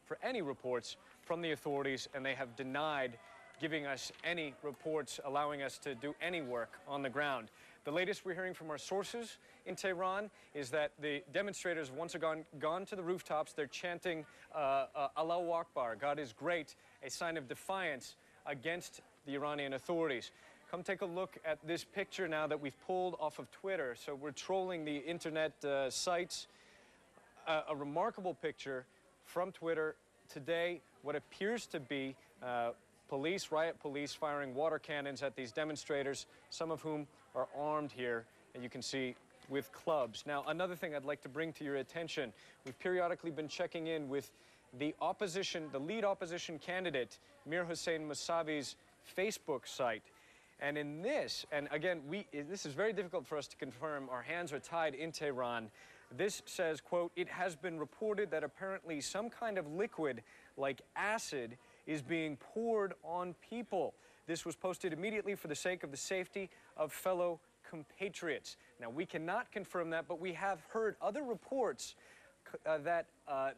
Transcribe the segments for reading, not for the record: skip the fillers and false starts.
for any reports from the authorities, and they have denied giving us any reports, allowing us to do any work on the ground. The latest we're hearing from our sources in Tehran is that the demonstrators have once again gone to the rooftops. They're chanting Allahu Akbar, God is great, a sign of defiance against the Iranian authorities. Come take a look at this picture now that we've pulled off of Twitter. So we're trolling the internet sites. A remarkable picture from Twitter today, what appears to be riot police firing water cannons at these demonstrators, some of whom are armed here, and you can see with clubs. Now, another thing I'd like to bring to your attention, we've periodically been checking in with the lead opposition candidate, Mir Hossein Mousavi's Facebook site. And in this, and again, this is very difficult for us to confirm, our hands are tied in Tehran. This says, quote, it has been reported that apparently some kind of liquid like acid is being poured on people. This was posted immediately for the sake of the safety of fellow compatriots. Now, we cannot confirm that, but we have heard other reports that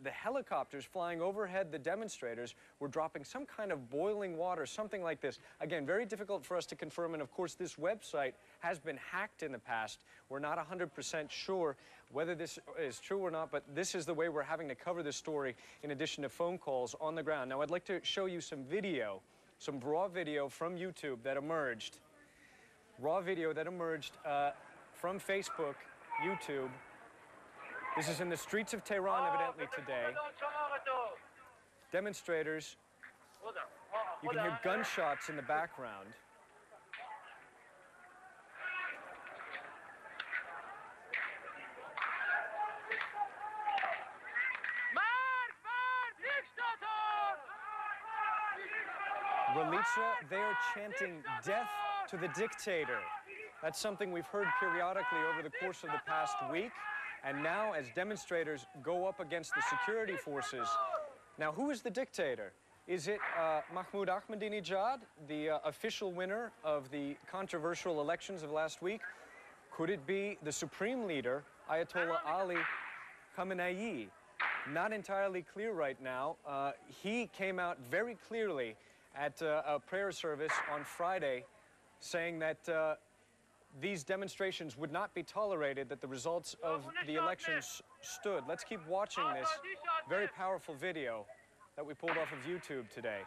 the helicopters flying overhead the demonstrators were dropping some kind of boiling water, something like this. Again, very difficult for us to confirm, and of course this website has been hacked in the past. We're not 100% sure whether this is true or not, but this is the way we're having to cover this story in addition to phone calls on the ground. Now, I'd like to show you some video, some raw video from YouTube that emerged. Raw video that emerged from Facebook, YouTube. This is in the streets of Tehran, evidently, today. Demonstrators, you can hear gunshots in the background. Relitsa, they are chanting death to the dictator. That's something we've heard periodically over the course of the past week. And now, as demonstrators go up against the security forces, now who is the dictator? Is it Mahmoud Ahmadinejad, the official winner of the controversial elections of last week? Could it be the supreme leader, Ayatollah Ali Khamenei? Not entirely clear right now. He came out very clearly at a prayer service on Friday saying that these demonstrations would not be tolerated, that the results of the elections stood. Let's keep watching this very powerful video that we pulled off of YouTube today.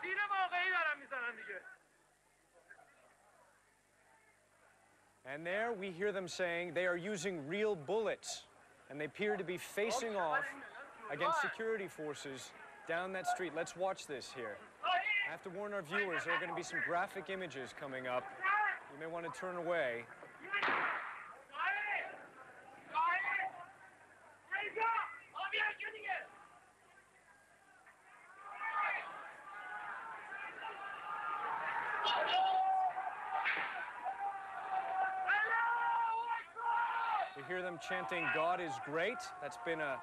And there we hear them saying they are using real bullets, and they appear to be facing off against security forces down that street. Let's watch this here. I have to warn our viewers, there are going to be some graphic images coming up. You may want to turn away. We hear them chanting, God is great. That's been a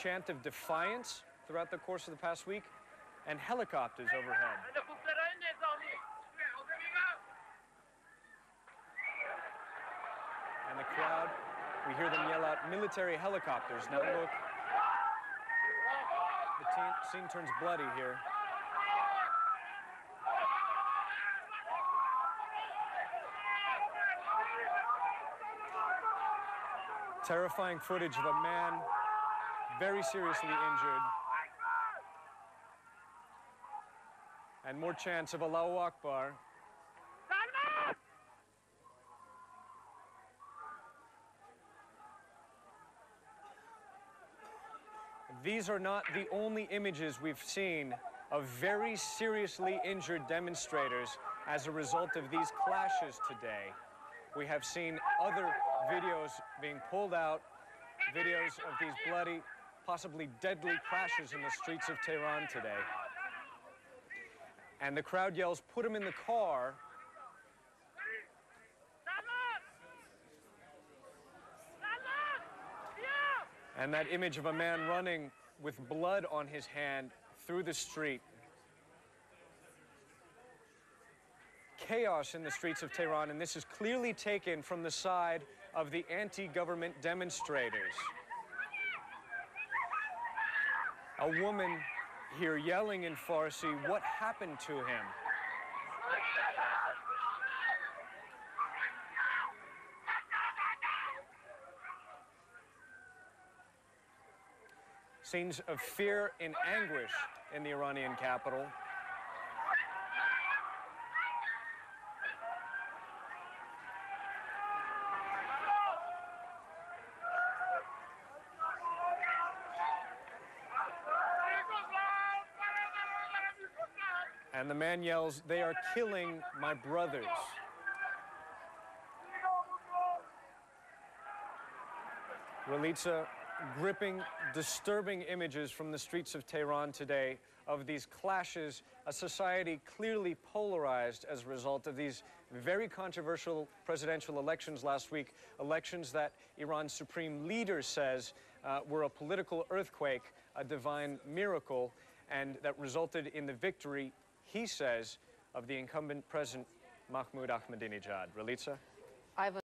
chant of defiance throughout the course of the past week. And helicopters overhead. And the crowd, we hear them yell out, military helicopters. Now look, the scene turns bloody here. Terrifying footage of a man very seriously injured. And more chants of Allahu Akbar. These are not the only images we've seen of very seriously injured demonstrators as a result of these clashes today. We have seen other videos being pulled out, videos of these bloody, possibly deadly crashes in the streets of Tehran today. And the crowd yells, put him in the car. And that image of a man running with blood on his hand through the street. Chaos in the streets of Tehran, and this is clearly taken from the side of the anti-government demonstrators. A woman hear yelling in Farsi. What happened to him? Scenes of fear and anguish in the Iranian capital. And the man yells, "They are killing my brothers." Ralitza, gripping, disturbing images from the streets of Tehran today of these clashes, a society clearly polarized as a result of these very controversial presidential elections last week, elections that Iran's supreme leader says were a political earthquake, a divine miracle, and that resulted in the victory, he says, of the incumbent president Mahmoud Ahmadinejad. Ralitza?